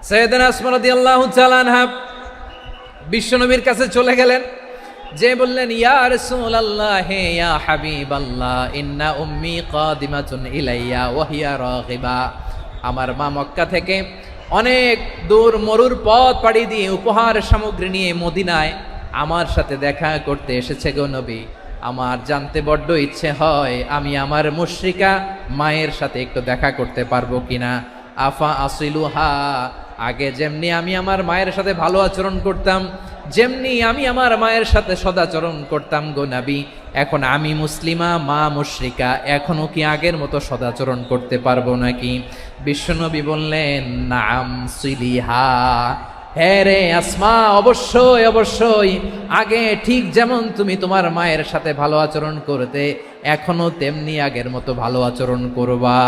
সাইয়েদানা আসমা রাদিয়াল্লাহু তাআলা আনহা বিশ্বনবীর কাছে চলে গেলেন, যে বললেন, ইয়া রাসূলুল্লাহ, ইয়া হাবিবাল্লাহ, ইন্না উম্মি কাদিমাতুন ইলাইয়া ওয়া হিয়া রাগিবা। আমার মা মক্কা থেকে অনেক দূর মরুর পথ পাড়ি দিয়ে উপহার সামগ্রী নিয়ে মদিনায় আমার সাথে দেখা করতে এসেছে গো নবী। আমার জানতে বড্ড ইচ্ছে হয় আমি আমার মুশরিকা মায়ের সাথে একটু দেখা করতে পারবো কিনা। আফা আসিলুহা, আগে যেমনি আমি আমার মায়ের সাথে ভালো আচরণ করতাম, যেমনি আমি আমার মায়ের সাথে সদাচরণ করতাম গো নবী, এখন আমি মুসলিমা, মা মুশরিকা, এখনো কি আগের মতো সদাচরণ করতে পারবো নাকি? বিশ্বনবী বললেন, নাম সিলিহা, হ্যাঁ রে আসমা, অবশ্যই অবশ্যই, আগে ঠিক যেমন তুমি তোমার মায়ের সাথে ভালো আচরণ করতে, এখনো তেমনি আগের মতো ভালো আচরণ করবা।